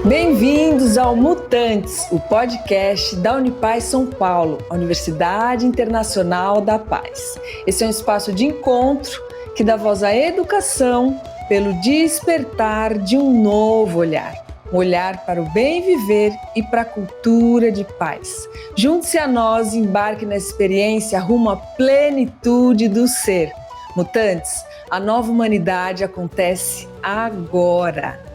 Bem-vindos ao Mutantes, o podcast da Unipaz São Paulo, a Universidade Internacional da Paz. Esse é um espaço de encontro que dá voz à educação pelo despertar de um novo olhar. Um olhar para o bem viver e para a cultura de paz. Junte-se a nós e embarque nessa experiência rumo à plenitude do ser. Mutantes, a nova humanidade acontece agora.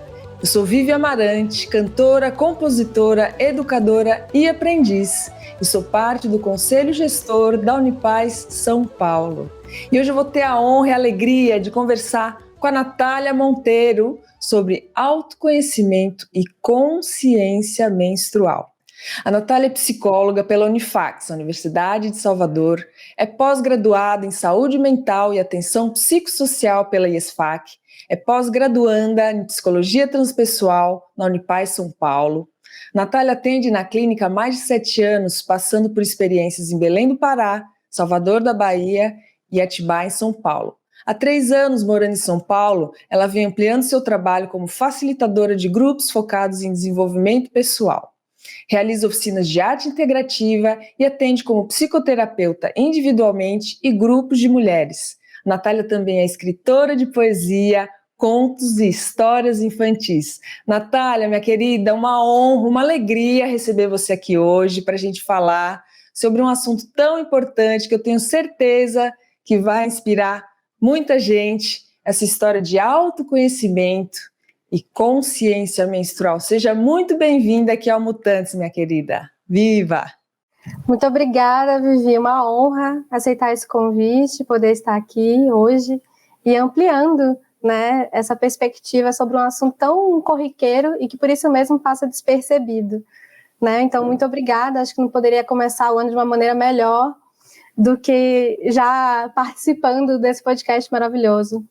Eu sou Vivi Amarante, cantora, compositora, educadora e aprendiz. E sou parte do Conselho Gestor da Unipaz São Paulo. E hoje eu vou ter a honra e a alegria de conversar com a Natália Monteiro sobre autoconhecimento e consciência menstrual. A Natália é psicóloga pela Unifax, Universidade de Salvador, é pós-graduada em saúde mental e atenção psicossocial pela IESFAC, é pós-graduanda em psicologia transpessoal na Unipaz São Paulo. Natália atende na clínica há mais de 7 anos, passando por experiências em Belém do Pará, Salvador da Bahia e Atibaia, em São Paulo. Há 3 anos morando em São Paulo, ela vem ampliando seu trabalho como facilitadora de grupos focados em desenvolvimento pessoal. Realiza oficinas de arte integrativa e atende como psicoterapeuta individualmente e grupos de mulheres. Natália também é escritora de poesia, contos e histórias infantis. Natália, minha querida, uma honra, uma alegria receber você aqui hoje para a gente falar sobre um assunto tão importante que eu tenho certeza que vai inspirar muita gente, essa história de autoconhecimento e consciência menstrual. Seja muito bem-vinda aqui ao Mutantes, minha querida. Viva! Muito obrigada, Vivi. Uma honra aceitar esse convite, poder estar aqui hoje e ampliando, né, essa perspectiva sobre um assunto tão corriqueiro e que por isso mesmo passa despercebido, né? Então, muito obrigada. Acho que não poderia começar o ano de uma maneira melhor do que já participando desse podcast maravilhoso.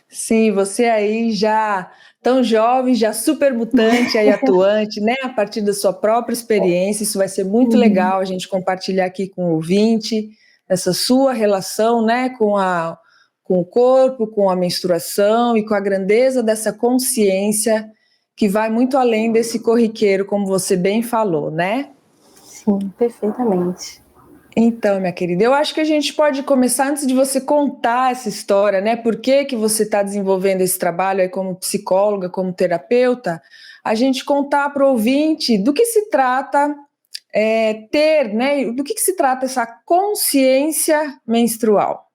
Sim, você aí já tão jovem, já super mutante aí atuante, né? A partir da sua própria experiência, isso vai ser muito legal a gente compartilhar aqui com o ouvinte, essa sua relação, né, com o corpo, com a menstruação e com a grandeza dessa consciência que vai muito além desse corriqueiro, como você bem falou, né? Sim, perfeitamente. Então, minha querida, eu acho que a gente pode começar antes de você contar essa história, né? Por que você está desenvolvendo esse trabalho aí como psicóloga, como terapeuta, a gente contar para o ouvinte do que se trata ter, né? Do que se trata essa consciência menstrual.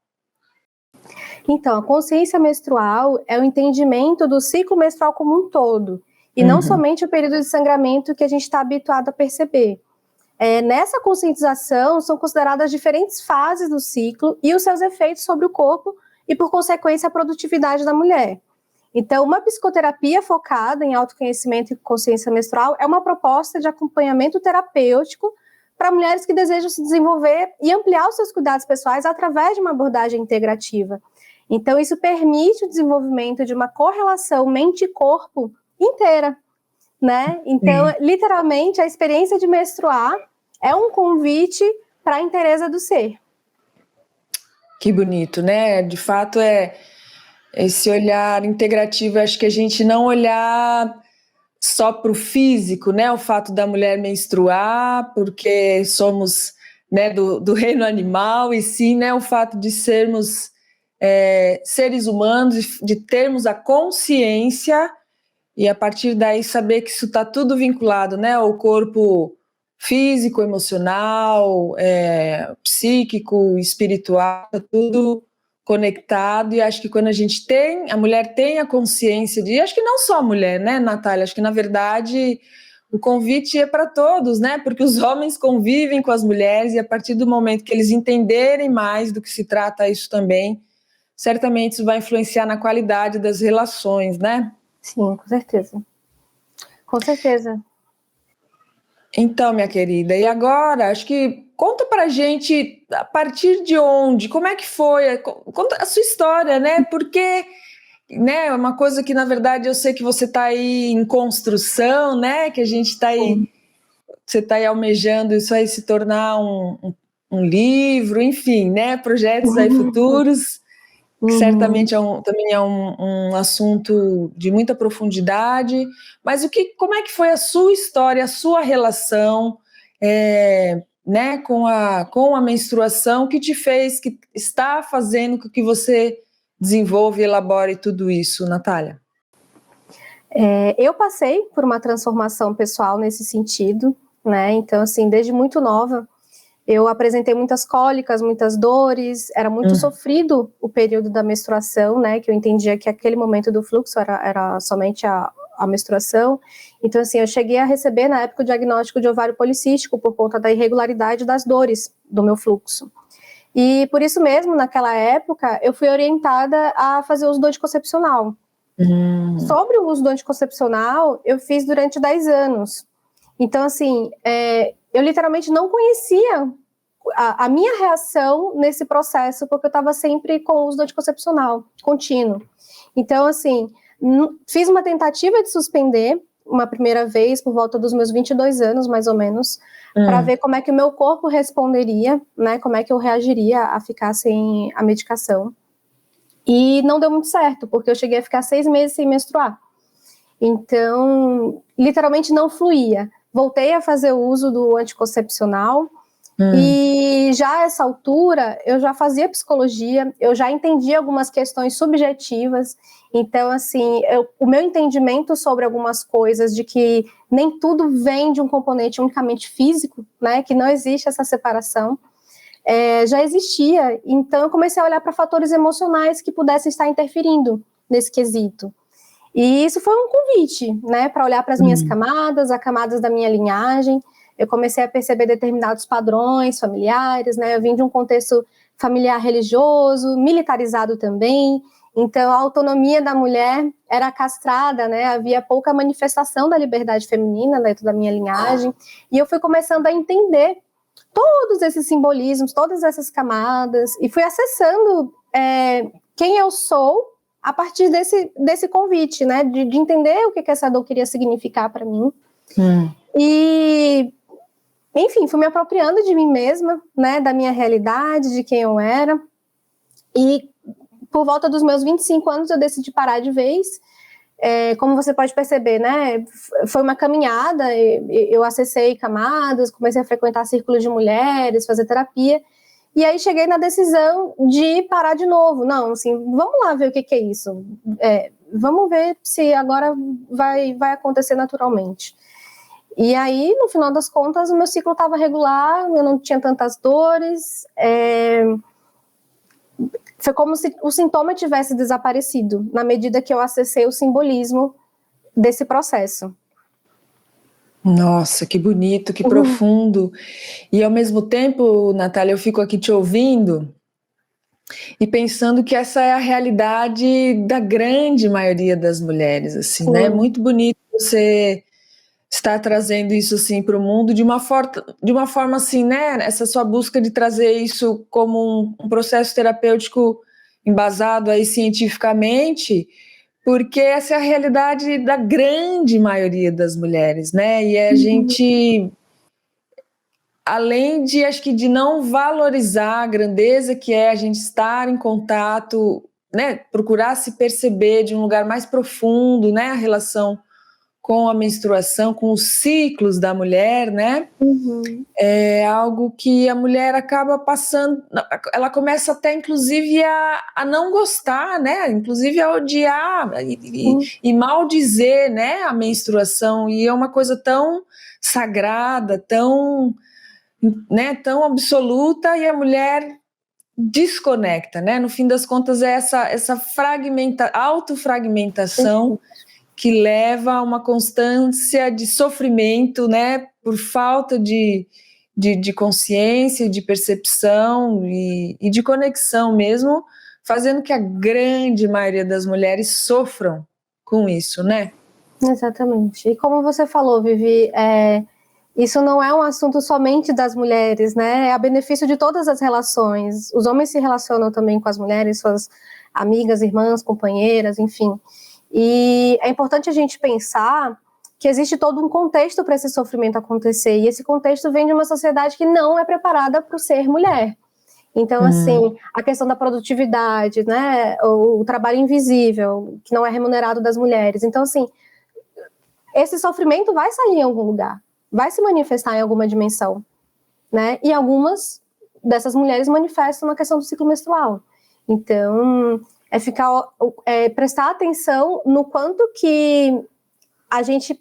Então, a consciência menstrual é o entendimento do ciclo menstrual como um todo, e não somente o período de sangramento que a gente está habituado a perceber. Nessa conscientização, são consideradas diferentes fases do ciclo e os seus efeitos sobre o corpo e, por consequência, a produtividade da mulher. Então, uma psicoterapia focada em autoconhecimento e consciência menstrual é uma proposta de acompanhamento terapêutico para mulheres que desejam se desenvolver e ampliar os seus cuidados pessoais através de uma abordagem integrativa. Então, isso permite o desenvolvimento de uma correlação mente-corpo inteira, né? Então, literalmente, a experiência de menstruar é um convite para a inteireza do ser. Que bonito, né? De fato, é esse olhar integrativo. Acho que a gente não olhar só para o físico, né? O fato da mulher menstruar, porque somos, né, do reino animal, e sim, né, o fato de sermos seres humanos, de termos a consciência e a partir daí saber que isso está tudo vinculado, né, ao corpo físico, emocional, psíquico, espiritual, tá tudo conectado. E acho que quando a mulher tem a consciência de, acho que não só a mulher, né, Natália, acho que na verdade o convite é para todos, né, porque os homens convivem com as mulheres e a partir do momento que eles entenderem mais do que se trata isso também, certamente isso vai influenciar na qualidade das relações, né? Sim, com certeza. Com certeza. Então, minha querida, e agora, acho que conta pra gente a partir de onde, como é que foi, conta a sua história, né? Porque, né, é uma coisa que, na verdade, eu sei que você está aí em construção, né? Que a gente está aí, você está aí almejando isso aí se tornar um livro, enfim, né? Projetos aí futuros. que certamente também é um assunto de muita profundidade, mas como é que foi a sua história, a sua relação né, com a menstruação que te fez, que está fazendo com que você desenvolva e elabore tudo isso, Natália? Eu passei por uma transformação pessoal nesse sentido, né? Então, assim, desde muito nova, eu apresentei muitas cólicas, muitas dores, era muito sofrido o período da menstruação, né? Que eu entendia que aquele momento do fluxo era somente a menstruação. Então, assim, eu cheguei a receber, na época, o diagnóstico de ovário policístico por conta da irregularidade das dores do meu fluxo. E por isso mesmo, naquela época, eu fui orientada a fazer uso do anticoncepcional. Sobre o uso do anticoncepcional, eu fiz durante 10 anos. Então, assim, eu literalmente não conhecia a minha reação nesse processo, porque eu estava sempre com o uso do anticoncepcional contínuo. Então, assim, fiz uma tentativa de suspender uma primeira vez, por volta dos meus 22 anos, mais ou menos, para ver como é que o meu corpo responderia, né, como é que eu reagiria a ficar sem a medicação. E não deu muito certo, porque eu cheguei a ficar 6 meses sem menstruar. Então, literalmente não fluía. Voltei a fazer o uso do anticoncepcional e já a essa altura eu já fazia psicologia, eu já entendia algumas questões subjetivas. Então, assim, o meu entendimento sobre algumas coisas, de que nem tudo vem de um componente unicamente físico, né, que não existe essa separação, já existia. Então, eu comecei a olhar para fatores emocionais que pudessem estar interferindo nesse quesito. E isso foi um convite, né, para olhar para as minhas camadas, as camadas da minha linhagem. Eu comecei a perceber determinados padrões familiares, né, eu vim de um contexto familiar religioso, militarizado também, então a autonomia da mulher era castrada, né, havia pouca manifestação da liberdade feminina dentro da minha linhagem, e eu fui começando a entender todos esses simbolismos, todas essas camadas, e fui acessando quem eu sou a partir desse convite, né, de entender o que essa dor queria significar para mim. E, enfim, fui me apropriando de mim mesma, né, da minha realidade, de quem eu era. E por volta dos meus 25 anos eu decidi parar de vez. Como você pode perceber, né, foi uma caminhada, eu acessei camadas, comecei a frequentar círculos de mulheres, fazer terapia, e aí cheguei na decisão de parar de novo. Não, assim, vamos lá ver o que é isso, vamos ver se agora vai acontecer naturalmente. E aí, no final das contas, o meu ciclo estava regular, eu não tinha tantas dores, foi como se o sintoma tivesse desaparecido, na medida que eu acessei o simbolismo desse processo. Nossa, que bonito, que profundo. E ao mesmo tempo, Natália, eu fico aqui te ouvindo e pensando que essa é a realidade da grande maioria das mulheres, assim, né? Muito bonito você estar trazendo isso assim para o mundo de uma forma assim, né? Essa sua busca de trazer isso como um processo terapêutico embasado aí cientificamente, porque essa é a realidade da grande maioria das mulheres, né? E a gente, além de, acho que de não valorizar a grandeza que é a gente estar em contato, né? Procurar se perceber de um lugar mais profundo, né? A relação com a menstruação, com os ciclos da mulher, né? É algo que a mulher acaba passando, ela começa até inclusive a não gostar, né? Inclusive a odiar e maldizer, né? A menstruação, e é uma coisa tão sagrada, tão, né? Tão absoluta, e a mulher desconecta, né? No fim das contas é essa autofragmentação que leva a uma constância de sofrimento, né, por falta de consciência, de percepção e de conexão mesmo, fazendo que a grande maioria das mulheres sofram com isso, né? Exatamente. E como você falou, Vivi, isso não é um assunto somente das mulheres, né? É a benefício de todas as relações. Os homens se relacionam também com as mulheres, suas amigas, irmãs, companheiras, enfim. E é importante a gente pensar que existe todo um contexto para esse sofrimento acontecer, e esse contexto vem de uma sociedade que não é preparada para o ser mulher. Então, assim, a questão da produtividade, né, o trabalho invisível, que não é remunerado das mulheres. Então, assim, esse sofrimento vai sair em algum lugar, vai se manifestar em alguma dimensão, né? E algumas dessas mulheres manifestam na questão do ciclo menstrual. Então, prestar atenção no quanto que a gente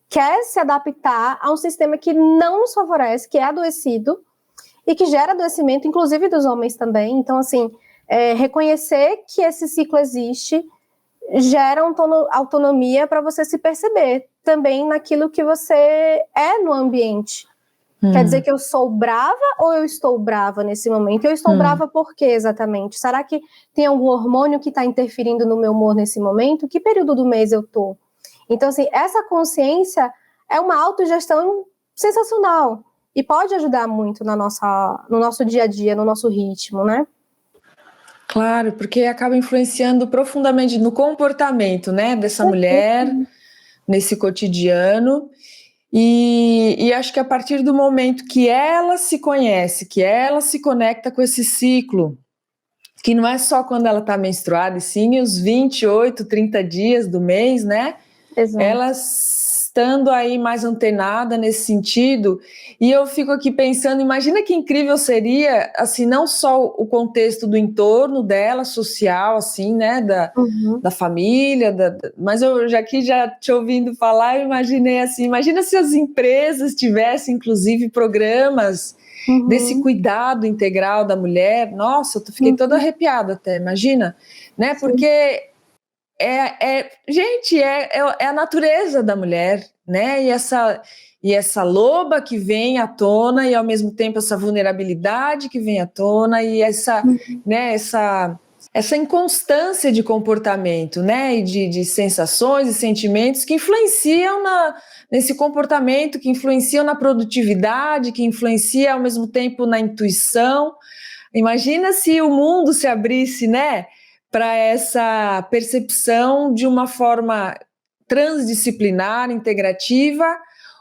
quer se adaptar a um sistema que não nos favorece, que é adoecido e que gera adoecimento, inclusive dos homens também. Então, assim, reconhecer que esse ciclo existe gera autonomia para você se perceber também naquilo que você é no ambiente. Quer dizer que eu sou brava ou eu estou brava nesse momento? Eu estou brava por quê exatamente? Será que tem algum hormônio que está interferindo no meu humor nesse momento? Que período do mês eu tô? Então, assim, essa consciência é uma autogestão sensacional e pode ajudar muito no nosso dia a dia, no nosso ritmo, né? Claro, porque acaba influenciando profundamente no comportamento, né, dessa mulher, nesse cotidiano. E acho que a partir do momento que ela se conhece, que ela se conecta com esse ciclo, que não é só quando ela está menstruada, e sim os 28, 30 dias do mês, né? Exato. Ela estando aí mais antenada nesse sentido, e eu fico aqui pensando, imagina que incrível seria, assim, não só o contexto do entorno dela, social, assim, né, da família, mas eu já te ouvindo falar, eu imaginei assim, imagina se as empresas tivessem, inclusive, programas desse cuidado integral da mulher. Nossa, eu fiquei toda arrepiada até, imagina, né, porque gente, é a natureza da mulher, né? E essa loba que vem à tona, e ao mesmo tempo essa vulnerabilidade que vem à tona, e né, essa inconstância de comportamento, né? E de sensações e sentimentos que influenciam nesse comportamento, que influenciam na produtividade, que influencia ao mesmo tempo na intuição. Imagina se o mundo se abrisse, né, para essa percepção de uma forma transdisciplinar, integrativa,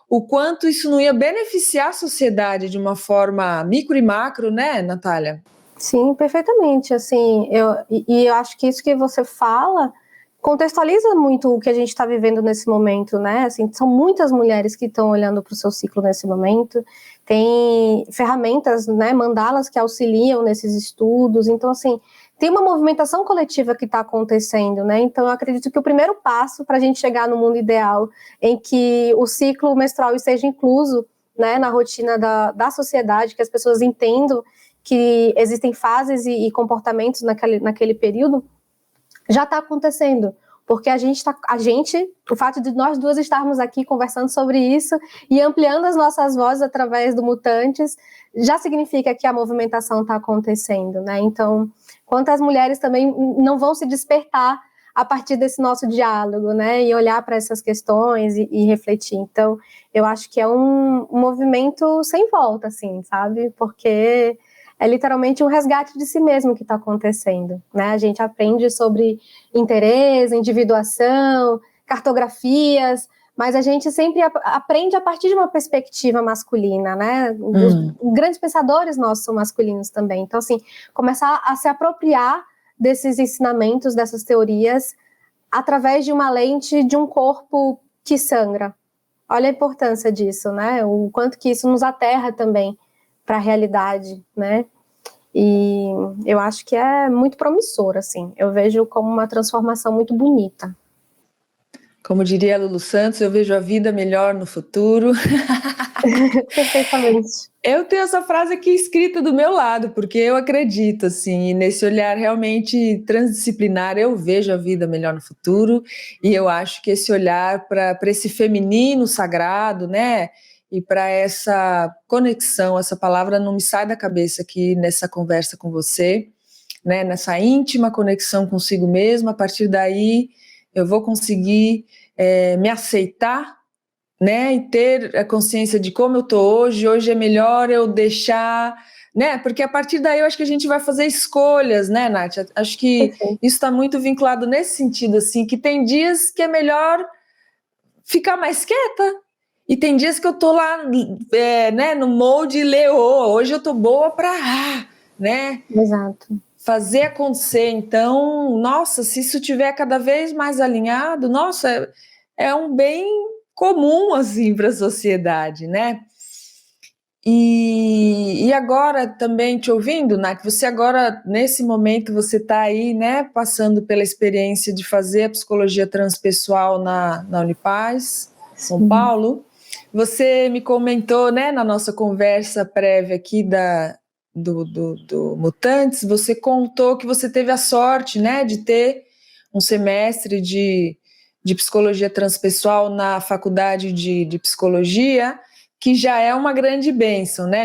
o quanto isso não ia beneficiar a sociedade de uma forma micro e macro, né, Natália? Sim, perfeitamente. Assim, eu acho que isso que você fala contextualiza muito o que a gente está vivendo nesse momento, né? Assim, são muitas mulheres que estão olhando para o seu ciclo nesse momento. Tem ferramentas, né, mandalas que auxiliam nesses estudos. Então, assim, tem uma movimentação coletiva que está acontecendo, né? Então, eu acredito que o primeiro passo para a gente chegar no mundo ideal, em que o ciclo menstrual esteja incluso, né, na rotina da sociedade, que as pessoas entendam que existem fases e comportamentos naquele período, já está acontecendo, porque o fato de nós duas estarmos aqui conversando sobre isso e ampliando as nossas vozes através do Mutantes, já significa que a movimentação está acontecendo, né? Então, quantas mulheres também não vão se despertar a partir desse nosso diálogo, né? E olhar para essas questões e refletir. Então, eu acho que é um movimento sem volta, assim, sabe? Porque é literalmente um resgate de si mesmo que está acontecendo, né? A gente aprende sobre interesse, individuação, cartografias, mas a gente sempre aprende a partir de uma perspectiva masculina, né? Os grandes pensadores nossos são masculinos também. Então, assim, começar a se apropriar desses ensinamentos, dessas teorias, através de uma lente de um corpo que sangra. Olha a importância disso, né? O quanto que isso nos aterra também para a realidade, né? E eu acho que é muito promissor, assim. Eu vejo como uma transformação muito bonita. Como diria Lulu Santos, eu vejo a vida melhor no futuro. Perfeitamente. Eu tenho essa frase aqui escrita do meu lado, porque eu acredito, assim, nesse olhar realmente transdisciplinar, eu vejo a vida melhor no futuro, e eu acho que esse olhar para esse feminino sagrado, né, e para essa conexão, essa palavra não me sai da cabeça aqui nessa conversa com você, né, nessa íntima conexão consigo mesma, a partir daí eu vou conseguir me aceitar, né, e ter a consciência de como eu tô hoje é melhor eu deixar, né, porque a partir daí eu acho que a gente vai fazer escolhas, né, Nath? Acho que isso está muito vinculado nesse sentido, assim, que tem dias que é melhor ficar mais quieta, e tem dias que eu tô lá, né, no molde leoa, hoje eu tô boa pra, né? Exato. Fazer acontecer. Então, nossa, se isso tiver cada vez mais alinhado, nossa, é um bem comum, assim, para a sociedade, né? E agora também te ouvindo, Nath, você agora, nesse momento, você está aí, né, passando pela experiência de fazer a psicologia transpessoal na Unipaz, São Paulo. Você me comentou, né, na nossa conversa prévia aqui do Mutantes, você contou que você teve a sorte, né, de ter um semestre de psicologia transpessoal na faculdade de psicologia, que já é uma grande bênção, né?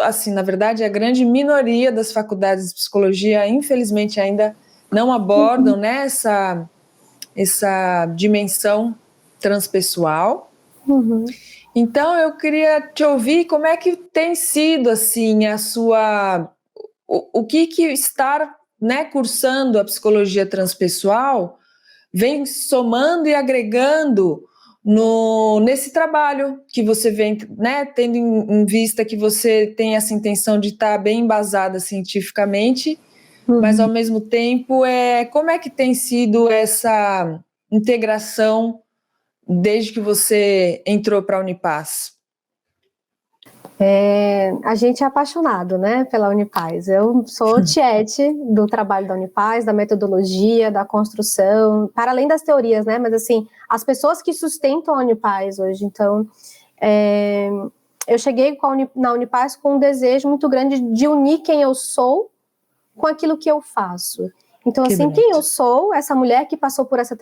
Assim, na verdade, a grande minoria das faculdades de psicologia, infelizmente, ainda não abordam, né, essa dimensão transpessoal. Uhum. Então, eu queria te ouvir como é que tem sido, assim, o que estar, né, cursando a psicologia transpessoal vem somando e agregando nesse trabalho que você vem, né, tendo em vista que você tem essa intenção de estar bem embasada cientificamente, mas ao mesmo tempo, como é que tem sido essa integração desde que você entrou para a Unipaz? A gente é apaixonado, né, pela Unipaz. Eu sou tiete do trabalho da Unipaz, da metodologia, da construção, para além das teorias, né, mas assim, as pessoas que sustentam a Unipaz hoje. Então, eu cheguei na Unipaz com um desejo muito grande de unir quem eu sou com aquilo que eu faço. Então, assim, quem eu sou, essa mulher que passou por essa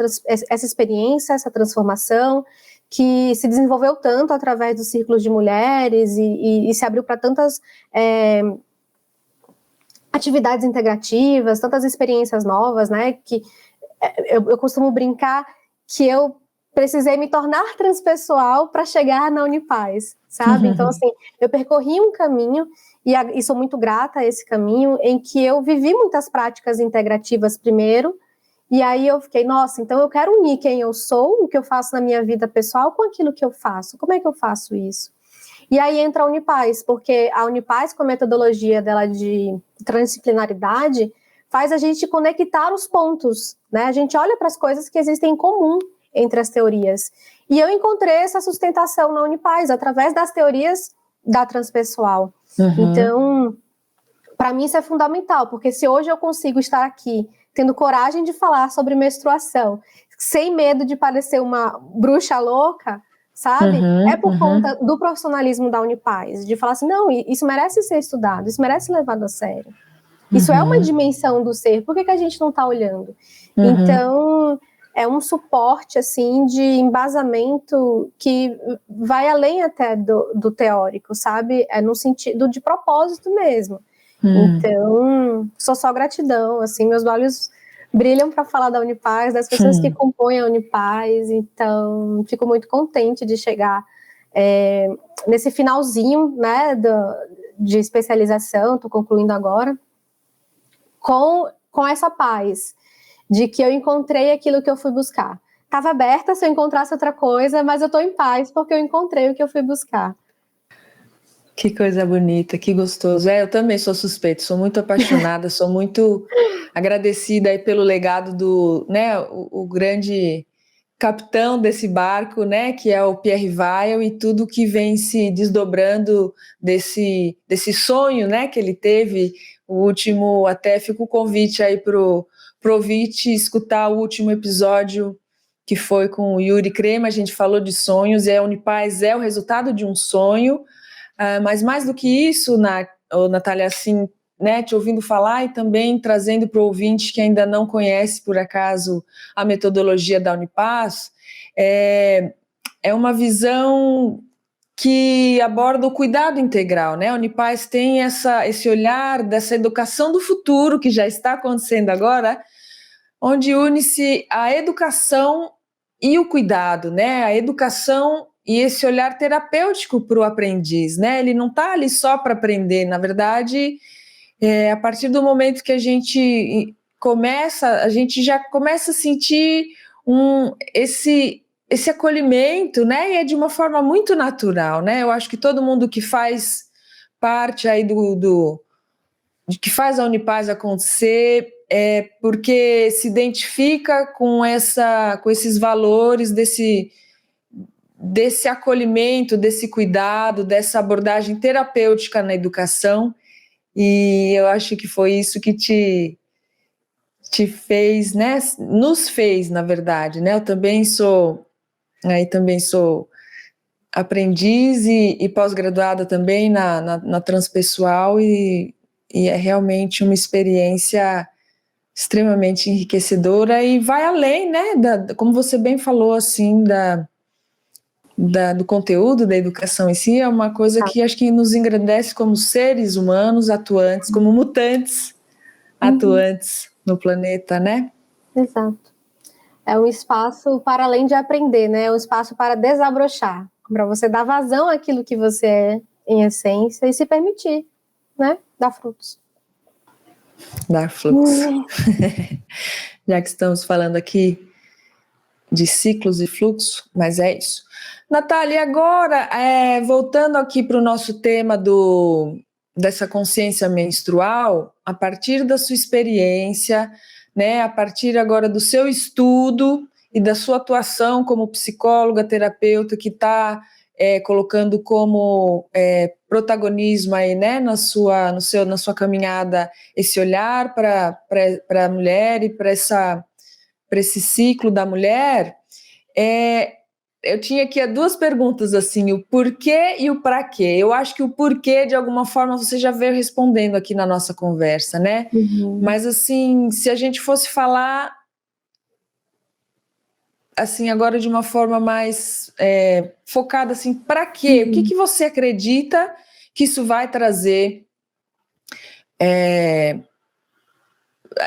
experiência, essa transformação, que se desenvolveu tanto através dos círculos de mulheres e se abriu para tantas atividades integrativas, tantas experiências novas, né, que eu costumo brincar que eu precisei me tornar transpessoal para chegar na Unipaz, sabe? Então, assim, eu percorri um caminho e sou muito grata a esse caminho em que eu vivi muitas práticas integrativas primeiro, e aí eu fiquei, nossa, então eu quero unir quem eu sou, o que eu faço na minha vida pessoal com aquilo que eu faço. Como é que eu faço isso? E aí entra a Unipaz, porque a Unipaz, com a metodologia dela de transdisciplinaridade, faz a gente conectar os pontos, né? A gente olha para as coisas que existem em comum entre as teorias. E eu encontrei essa sustentação na Unipaz, através das teorias da transpessoal. Então, para mim isso é fundamental, porque se hoje eu consigo estar aqui tendo coragem de falar sobre menstruação, sem medo de parecer uma bruxa louca, sabe? É por conta do profissionalismo da Unipaz, de falar assim, não, isso merece ser estudado, isso merece ser levado a sério. Isso é uma dimensão do ser, por que a gente não está olhando? Então, é um suporte, assim, de embasamento que vai além até do teórico, sabe? É no sentido de propósito mesmo. Então, só gratidão, assim, meus olhos brilham para falar da Unipaz, das pessoas que compõem a Unipaz, então fico muito contente de chegar nesse finalzinho, né, de especialização, estou concluindo agora, com essa paz, de que eu encontrei aquilo que eu fui buscar. Estava aberta se eu encontrasse outra coisa, mas eu estou em paz porque eu encontrei o que eu fui buscar. Que coisa bonita, que gostoso. Eu também sou suspeita, sou muito apaixonada, sou muito agradecida aí pelo legado do, né, o grande capitão desse barco, né, que é o Pierre Weil, e tudo que vem se desdobrando desse sonho, né, que ele teve. O último, até fica o convite aí pro ouvinte escutar o último episódio que foi com o Yuri Crema. A gente falou de sonhos, e a Unipaz é o resultado de um sonho. Mas mais do que isso, Natália, assim, né, te ouvindo falar e também trazendo para o ouvinte que ainda não conhece, por acaso, a metodologia da Unipaz, é uma visão que aborda o cuidado integral, né? A Unipaz tem esse olhar dessa educação do futuro, que já está acontecendo agora, onde une-se a educação e o cuidado, né? A educação e esse olhar terapêutico para o aprendiz, né? Ele não está ali só para aprender, na verdade, a partir do momento que a gente já começa a sentir esse acolhimento, né? E é de uma forma muito natural, né? Eu acho que todo mundo que faz parte aí que faz a Unipaz acontecer é porque se identifica com esses valores desse acolhimento, desse cuidado, dessa abordagem terapêutica na educação, e eu acho que foi isso que te fez, né? Nos fez, na verdade, né? Eu também sou aprendiz e pós-graduada também na transpessoal e é realmente uma experiência extremamente enriquecedora e vai além, né? Como você bem falou, assim, do conteúdo da educação em si, é uma coisa que acho que nos engrandece como seres humanos atuantes, como mutantes atuantes no planeta, né? Exato. É um espaço para além de aprender, né? É um espaço para desabrochar, para você dar vazão àquilo que você é em essência e se permitir, né? Dar frutos. Dar fluxo. Já que estamos falando aqui de ciclos e fluxo, mas é isso. Natália, agora, voltando aqui para o nosso tema dessa consciência menstrual, a partir da sua experiência, né, a partir agora do seu estudo e da sua atuação como psicóloga, terapeuta, que está colocando como protagonismo aí, né, na sua caminhada, esse olhar para a mulher e para esse ciclo da mulher, eu tinha aqui duas perguntas, assim, o porquê e o para quê. Eu acho que o porquê, de alguma forma, você já veio respondendo aqui na nossa conversa, né? Uhum. Mas, assim, se a gente fosse falar, assim, agora de uma forma mais focada, assim, para quê? O que você acredita que isso vai trazer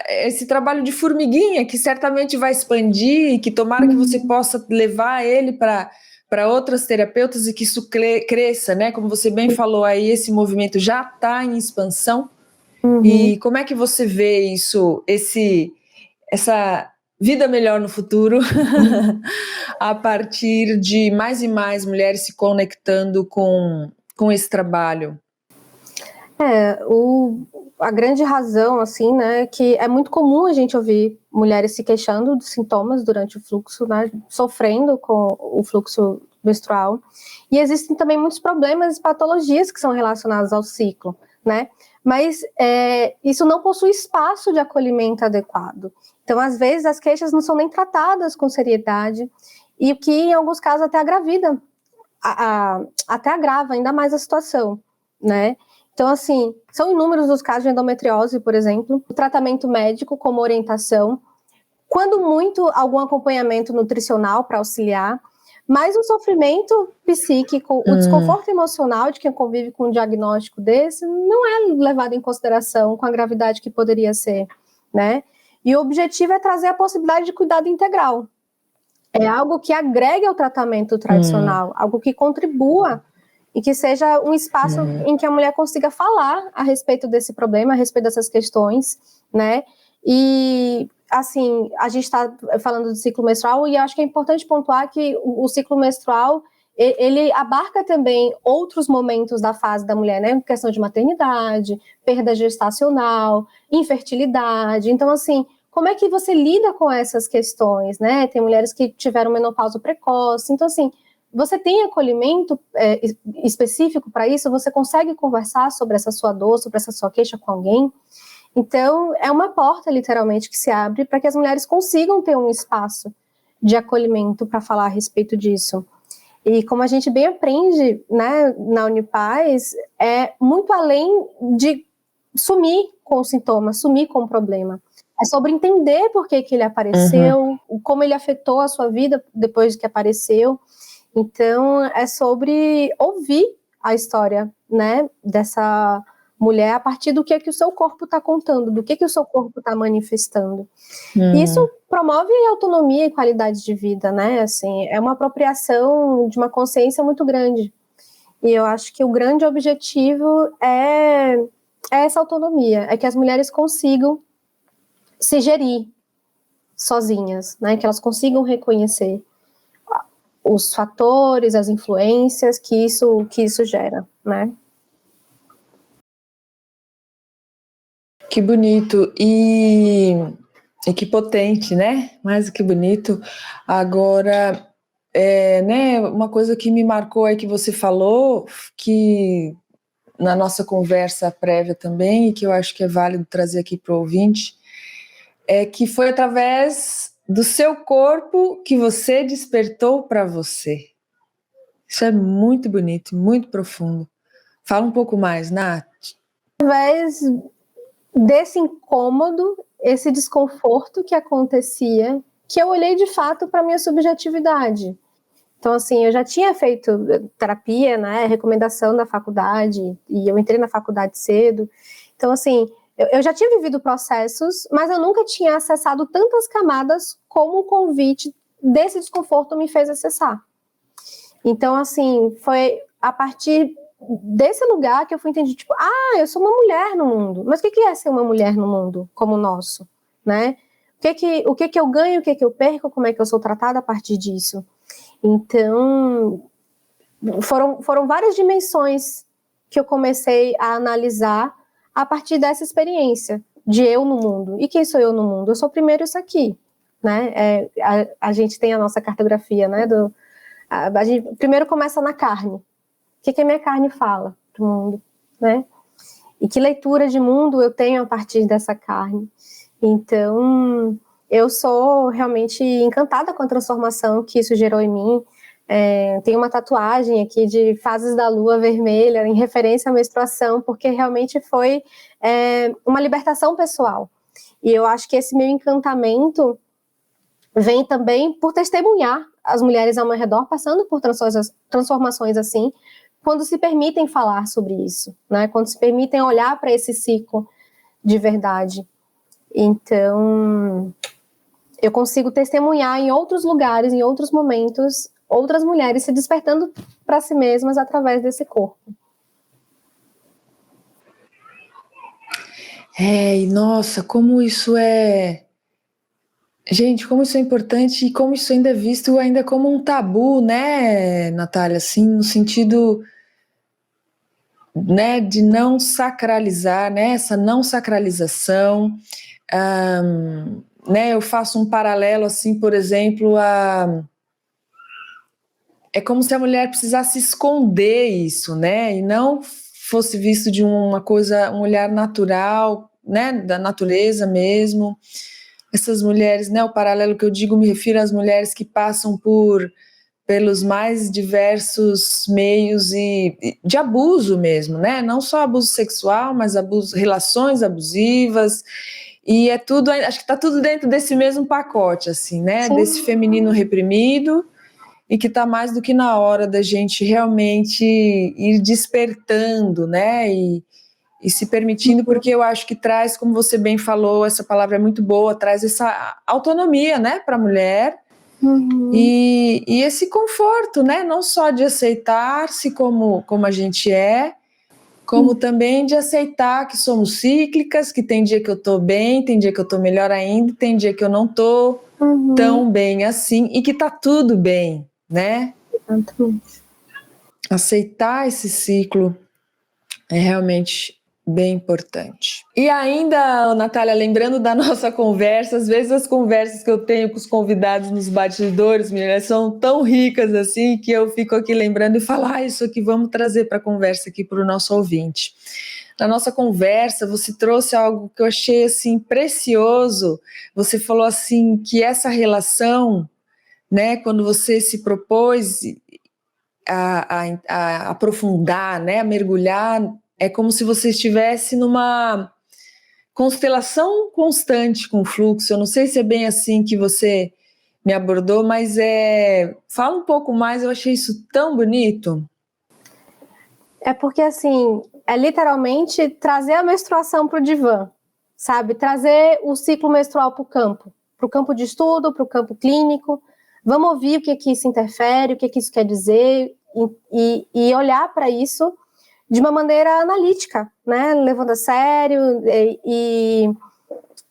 esse trabalho de formiguinha que certamente vai expandir e que tomara que você possa levar ele para outras terapeutas e que isso cresça, né? Como você bem falou aí, esse movimento já está em expansão. E como é que você vê isso, essa vida melhor no futuro, a partir de mais e mais mulheres se conectando com esse trabalho? A grande razão, assim, né, é que é muito comum a gente ouvir mulheres se queixando dos sintomas durante o fluxo, né, sofrendo com o fluxo menstrual. E existem também muitos problemas e patologias que são relacionadas ao ciclo, né? Mas isso não possui espaço de acolhimento adequado. Então, às vezes, as queixas não são nem tratadas com seriedade e o que, em alguns casos, até até agrava ainda mais a situação, né? Então, assim, são inúmeros os casos de endometriose, por exemplo, o tratamento médico como orientação, quando muito, algum acompanhamento nutricional para auxiliar, mas o sofrimento psíquico, o desconforto emocional de quem convive com um diagnóstico desse não é levado em consideração com a gravidade que poderia ser, né? E o objetivo é trazer a possibilidade de cuidado integral. É algo que agregue ao tratamento tradicional, algo que contribua e que seja um espaço em que a mulher consiga falar a respeito desse problema, a respeito dessas questões, né? E, assim, a gente está falando do ciclo menstrual e acho que é importante pontuar que o ciclo menstrual, ele abarca também outros momentos da fase da mulher, né? Questão de maternidade, perda gestacional, infertilidade. Então, assim, como é que você lida com essas questões, né? Tem mulheres que tiveram menopausa precoce. Então, assim, você tem acolhimento específico para isso? Você consegue conversar sobre essa sua dor, sobre essa sua queixa com alguém? Então, é uma porta, literalmente, que se abre para que as mulheres consigam ter um espaço de acolhimento para falar a respeito disso. E como a gente bem aprende, né, na Unipaz, é muito além de sumir com o sintoma, sumir com o problema. É sobre entender por que ele apareceu, como ele afetou a sua vida depois que apareceu. Então, é sobre ouvir a história, né, dessa mulher a partir do que o seu corpo está contando, do que o seu corpo está manifestando. E isso promove autonomia e qualidade de vida, né? Assim, é uma apropriação de uma consciência muito grande. E eu acho que o grande objetivo é essa autonomia, é que as mulheres consigam se gerir sozinhas, né? Que elas consigam reconhecer os fatores, as influências que isso gera, né? Que bonito e que potente, né? Mais do que bonito. Agora, né, uma coisa que me marcou aí que você falou, que na nossa conversa prévia também, e que eu acho que é válido trazer aqui para o ouvinte, é que foi através do seu corpo que você despertou para você. Isso é muito bonito, muito profundo. Fala um pouco mais, Nath. Através desse incômodo, esse desconforto que acontecia, que eu olhei de fato para minha subjetividade. Então, assim, eu já tinha feito terapia, né, recomendação da faculdade, e eu entrei na faculdade cedo. Então, assim, eu já tinha vivido processos, mas eu nunca tinha acessado tantas camadas como o convite desse desconforto me fez acessar. Então, assim, foi a partir desse lugar que eu fui entender, tipo, eu sou uma mulher no mundo. Mas o que é ser uma mulher no mundo como o nosso, né? O que eu ganho, o que eu perco, como é que eu sou tratada a partir disso? Então, foram várias dimensões que eu comecei a analisar a partir dessa experiência de eu no mundo. E quem sou eu no mundo? Eu sou primeiro isso aqui, né? A gente tem a nossa cartografia, né? A gente primeiro começa na carne. O que a minha carne fala do mundo, né? E que leitura de mundo eu tenho a partir dessa carne. Então, eu sou realmente encantada com a transformação que isso gerou em mim. Tem uma tatuagem aqui de fases da lua vermelha, em referência à menstruação, porque realmente foi uma libertação pessoal. E eu acho que esse meu encantamento vem também por testemunhar as mulheres ao meu redor passando por transformações assim, quando se permitem falar sobre isso, né? Quando se permitem olhar para esse ciclo de verdade. Então, eu consigo testemunhar em outros lugares, em outros momentos, outras mulheres se despertando para si mesmas através desse corpo. E nossa, como isso é... Gente, como isso é importante e como isso ainda é visto ainda como um tabu, né, Natália? Assim, no sentido, né, de não sacralizar, né, essa não sacralização. Né, eu faço um paralelo, assim, por exemplo, é como se a mulher precisasse esconder isso, né, e não fosse visto de uma coisa, um olhar natural, né, da natureza mesmo. Essas mulheres, né, o paralelo que eu digo, me refiro às mulheres que passam pelos mais diversos meios e de abuso mesmo, né, não só abuso sexual, mas relações abusivas, e é tudo, acho que está tudo dentro desse mesmo pacote, assim, né, Sim. Desse feminino reprimido, e que está mais do que na hora da gente realmente ir despertando, né, e se permitindo, porque eu acho que traz, como você bem falou, essa palavra é muito boa, traz essa autonomia, né, para a mulher, e esse conforto, né, não só de aceitar-se como a gente é, como também de aceitar que somos cíclicas, que tem dia que eu tô bem, tem dia que eu tô melhor ainda, tem dia que eu não tô tão bem assim, e que tá tudo bem, né? Exatamente. Aceitar esse ciclo é realmente bem importante. E ainda, Natália, lembrando da nossa conversa, às vezes as conversas que eu tenho com os convidados nos bastidores, meninas, são tão ricas assim que eu fico aqui lembrando e falo, isso aqui vamos trazer para a conversa aqui para o nosso ouvinte. Na nossa conversa, você trouxe algo que eu achei assim precioso. Você falou assim que essa relação, né, quando você se propôs a aprofundar, né, a mergulhar, é como se você estivesse numa constelação constante com o fluxo. Eu não sei se é bem assim que você me abordou, mas fala um pouco mais, eu achei isso tão bonito. É porque, assim, é literalmente trazer a menstruação para o divã, sabe? Trazer o ciclo menstrual para o campo de estudo, para o campo clínico. Vamos ouvir o que isso interfere, o que isso quer dizer, e olhar para isso de uma maneira analítica, né? Levando a sério, e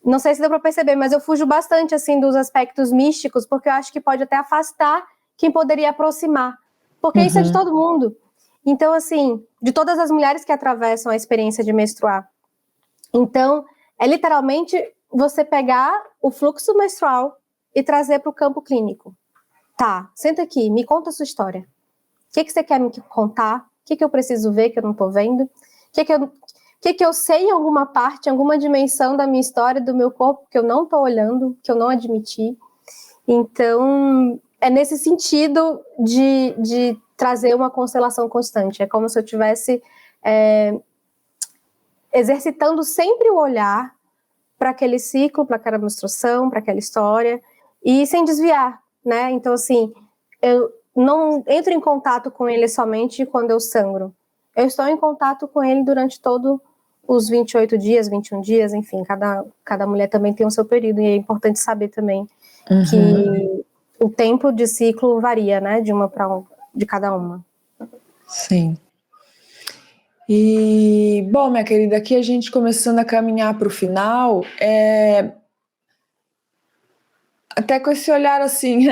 não sei se deu para perceber, mas eu fujo bastante, assim, dos aspectos místicos, porque eu acho que pode até afastar quem poderia aproximar, porque isso é de todo mundo. Então, assim, de todas as mulheres que atravessam a experiência de menstruar. Então, É literalmente você pegar o fluxo menstrual e trazer para o campo clínico. Tá, senta aqui, me conta a sua história. O que você quer me contar? O que eu preciso ver que eu não estou vendo? O que eu sei em alguma parte, em alguma dimensão da minha história, do meu corpo, que eu não estou olhando, que eu não admiti? Então, é nesse sentido de trazer uma constelação constante. É como se eu estivesse exercitando sempre o olhar para aquele ciclo, para aquela menstruação, para aquela história, e sem desviar, né? Então, assim, eu não entro em contato com ele somente quando eu sangro. Eu estou em contato com ele durante todos os 28 dias, 21 dias, enfim, cada mulher também tem o seu período, e é importante saber também que o tempo de ciclo varia, né, de cada uma. Sim. E, bom, minha querida, aqui a gente começando a caminhar para o final, até com esse olhar assim,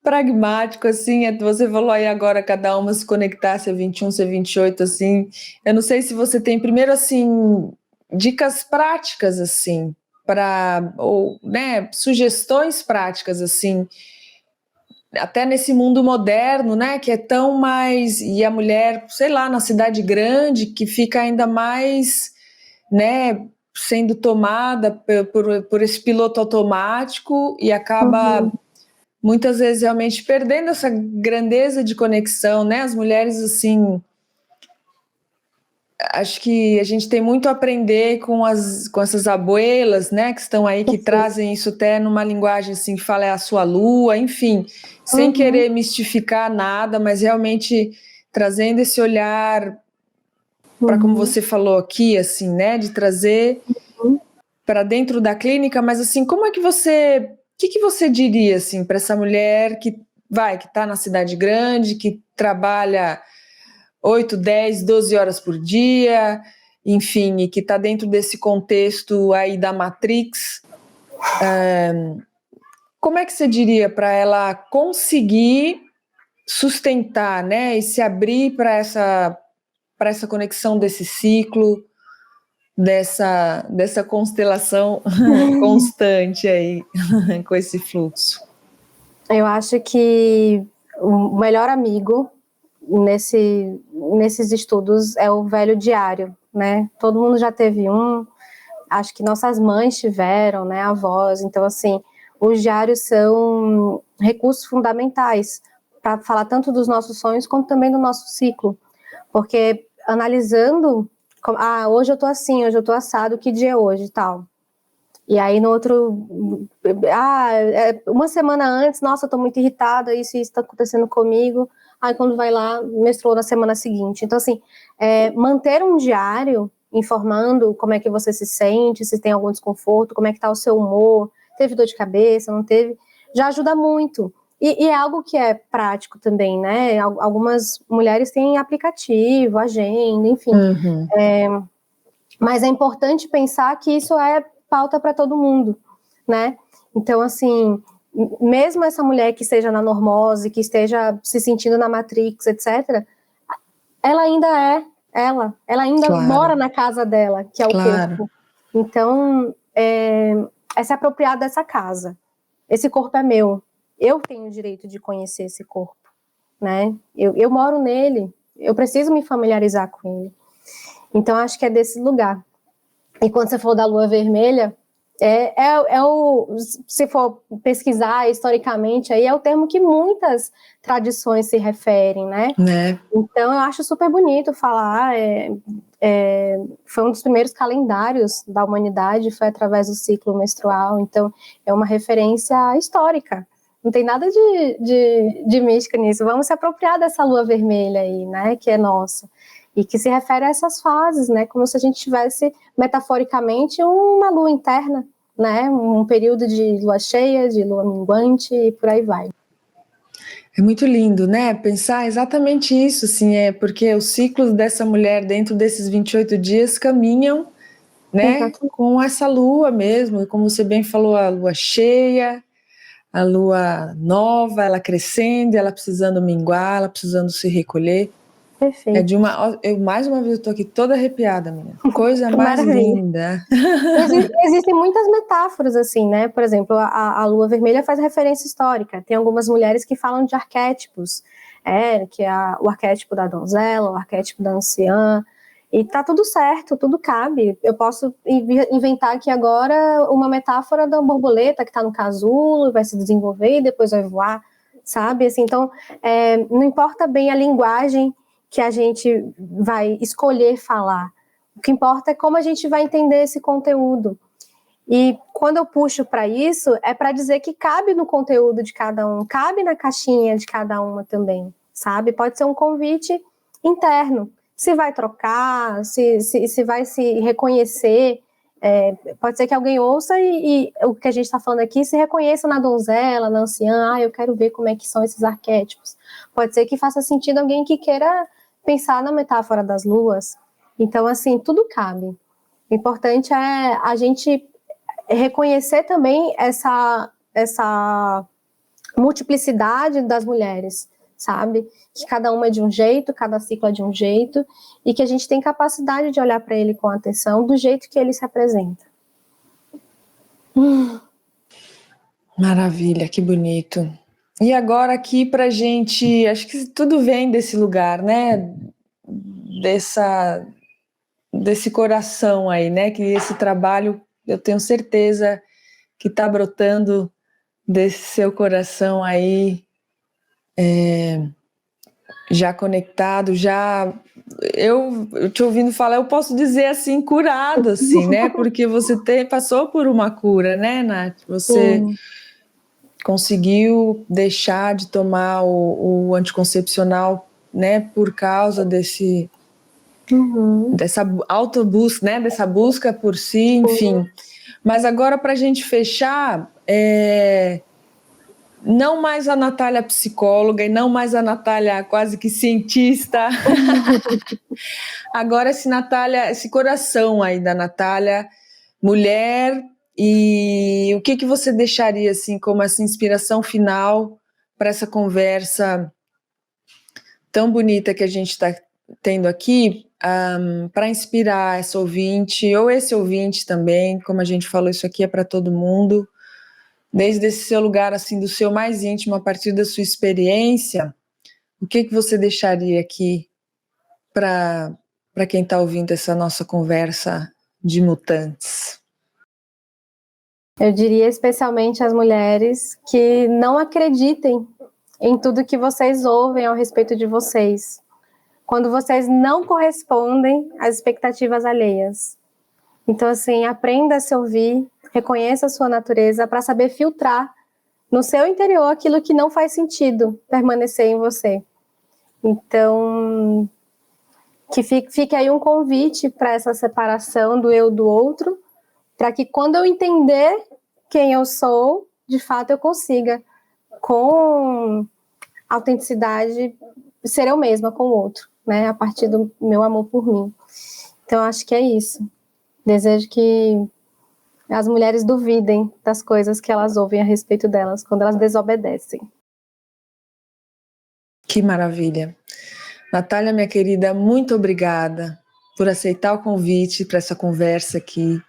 pragmático, assim, você falou aí agora cada uma se conectar, se é 21, se é 28, assim, eu não sei se você tem primeiro, assim, dicas práticas, assim, ou, né, sugestões práticas, assim, até nesse mundo moderno, né, que é tão mais, e a mulher, sei lá, na cidade grande, que fica ainda mais, né, sendo tomada por esse piloto automático e acaba muitas vezes realmente perdendo essa grandeza de conexão, né, as mulheres, assim, acho que a gente tem muito a aprender com essas abuelas, né, que estão aí, que trazem isso até numa linguagem assim, que fala é a sua lua, enfim, sem querer mistificar nada, mas realmente trazendo esse olhar para, como você falou aqui, assim, né, de trazer para dentro da clínica, mas assim, como é que o que você diria, assim, para essa mulher que está na cidade grande, que trabalha 8, 10, 12 horas por dia, enfim, e que está dentro desse contexto aí da Matrix, como é que você diria para ela conseguir sustentar, né, e se abrir para essa conexão desse ciclo, dessa constelação constante aí, com esse fluxo? Eu acho que o melhor amigo nesses estudos é o velho diário, né? Todo mundo já teve um, acho que nossas mães tiveram, né, avós, então assim, os diários são recursos fundamentais para falar tanto dos nossos sonhos como também do nosso ciclo, porque analisando, hoje eu tô assim, hoje eu tô assado, que dia é hoje e tal. E aí no outro, uma semana antes, nossa, eu tô muito irritada, isso tá acontecendo comigo. Aí quando vai lá, menstruou na semana seguinte. Então assim, manter um diário informando como é que você se sente, se tem algum desconforto, como é que tá o seu humor, teve dor de cabeça, não teve, já ajuda muito. E é algo que é prático também, né? Algumas mulheres têm aplicativo, agenda, enfim. Mas é importante pensar que isso é pauta para todo mundo, né? Então, assim, mesmo essa mulher que esteja na normose, que esteja se sentindo na Matrix, etc., ela ainda é ela ainda mora na casa dela, que é o corpo. Então, é se apropriar dessa casa. Esse corpo é meu. Eu tenho o direito de conhecer esse corpo, né? Eu moro nele, eu preciso me familiarizar com ele. Então, acho que é desse lugar. E quando você falou da lua vermelha, se for pesquisar historicamente, aí é o termo que muitas tradições se referem, né? Então, eu acho super bonito falar, foi um dos primeiros calendários da humanidade, foi através do ciclo menstrual, então é uma referência histórica. Não tem nada de mística nisso. Vamos se apropriar dessa lua vermelha aí, né? Que é nossa. E que se refere a essas fases, né? Como se a gente tivesse, metaforicamente, uma lua interna, né? Um período de lua cheia, de lua minguante e por aí vai. É muito lindo, né? Pensar exatamente isso, assim, porque os ciclos dessa mulher dentro desses 28 dias caminham, né? Com essa lua mesmo, e como você bem falou, a lua cheia, a lua nova, ela crescendo, ela precisando minguar, ela precisando se recolher. Perfeito. Mais uma vez eu tô aqui toda arrepiada, menina. Coisa mais linda. Existem muitas metáforas, assim, né? Por exemplo, a lua vermelha faz referência histórica. Tem algumas mulheres que falam de arquétipos, que é o arquétipo da donzela, o arquétipo da anciã, e tá tudo certo, tudo cabe. Eu posso inventar aqui agora uma metáfora da borboleta que tá no casulo, vai se desenvolver e depois vai voar, sabe? Assim, então, não importa bem a linguagem que a gente vai escolher falar. O que importa é como a gente vai entender esse conteúdo. E quando eu puxo para isso, é para dizer que cabe no conteúdo de cada um, cabe na caixinha de cada uma também, sabe? Pode ser um convite interno. Se vai trocar, se vai se reconhecer, pode ser que alguém ouça e o que a gente está falando aqui se reconheça na donzela, na anciã, eu quero ver como é que são esses arquétipos. Pode ser que faça sentido alguém que queira pensar na metáfora das luas. Então, assim, tudo cabe. O importante é a gente reconhecer também essa multiplicidade das mulheres, sabe? Que cada uma é de um jeito, cada ciclo é de um jeito, e que a gente tem capacidade de olhar para ele com atenção do jeito que ele se apresenta. Maravilha, que bonito. E agora aqui pra gente, acho que tudo vem desse lugar, né? Desse coração aí, né? Que esse trabalho, eu tenho certeza que tá brotando desse seu coração aí, já conectado, já... Eu te ouvindo falar, eu posso dizer assim, curado, assim, né? Porque você passou por uma cura, né, Nath? Você conseguiu deixar de tomar o anticoncepcional, né? Por causa dessa autobusca, né? Dessa busca por si, enfim. Mas agora, para a gente fechar, não mais a Natália psicóloga e não mais a Natália quase que cientista. Agora esse coração aí da Natália, mulher, e o que você deixaria assim como essa inspiração final para essa conversa tão bonita que a gente está tendo aqui, para inspirar essa ouvinte, ou esse ouvinte também, como a gente falou, isso aqui é para todo mundo, desde esse seu lugar, assim, do seu mais íntimo, a partir da sua experiência, o que você deixaria aqui para quem está ouvindo essa nossa conversa de mutantes? Eu diria especialmente às mulheres que não acreditem em tudo que vocês ouvem ao respeito de vocês, quando vocês não correspondem às expectativas alheias. Então, assim, aprenda a se ouvir, reconheça a sua natureza para saber filtrar no seu interior aquilo que não faz sentido permanecer em você. Então, que fique aí um convite para essa separação do eu do outro, para que quando eu entender quem eu sou, de fato eu consiga, com autenticidade, ser eu mesma com o outro, né? A partir do meu amor por mim. Então, acho que é isso. Desejo que as mulheres duvidem das coisas que elas ouvem a respeito delas, quando elas desobedecem. Que maravilha. Natália, minha querida, muito obrigada por aceitar o convite para essa conversa aqui.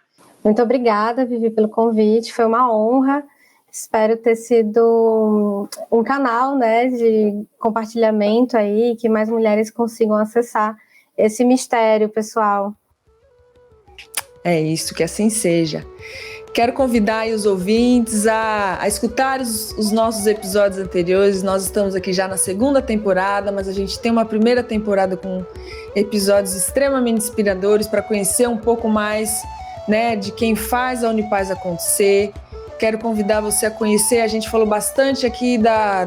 Muito obrigada, Vivi, pelo convite, foi uma honra. Espero ter sido um canal, né, de compartilhamento aí, que mais mulheres consigam acessar esse mistério, pessoal. É isso, que assim seja. Quero convidar aí os ouvintes a escutar os nossos episódios anteriores. Nós estamos aqui já na 2ª temporada, mas a gente tem uma primeira temporada com episódios extremamente inspiradores para conhecer um pouco mais, né, de quem faz a Unipaz acontecer. Quero convidar você a conhecer, a gente falou bastante aqui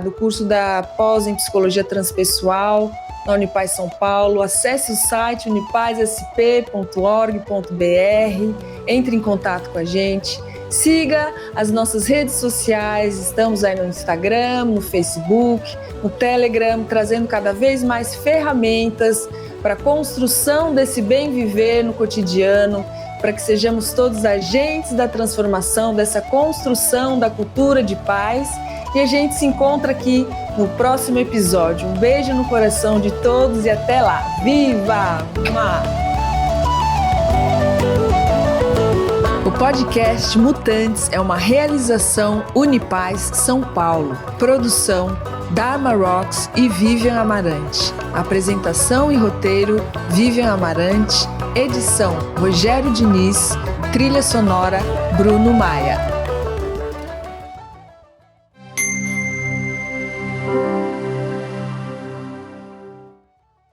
do curso da pós em Psicologia Transpessoal, na Unipaz São Paulo. Acesse o site unipazsp.org.br, entre em contato com a gente, siga as nossas redes sociais, estamos aí no Instagram, no Facebook, no Telegram, trazendo cada vez mais ferramentas para a construção desse bem viver no cotidiano, para que sejamos todos agentes da transformação, dessa construção da cultura de paz e a gente se encontra aqui no próximo episódio. Um beijo no coração de todos e até lá. Viva! O podcast Mutantes é uma realização Unipaz São Paulo. Produção Dharma Rocks e Vivian Amarante. Apresentação e roteiro Vivian Amarante. Edição Rogério Diniz. Trilha sonora Bruno Maia.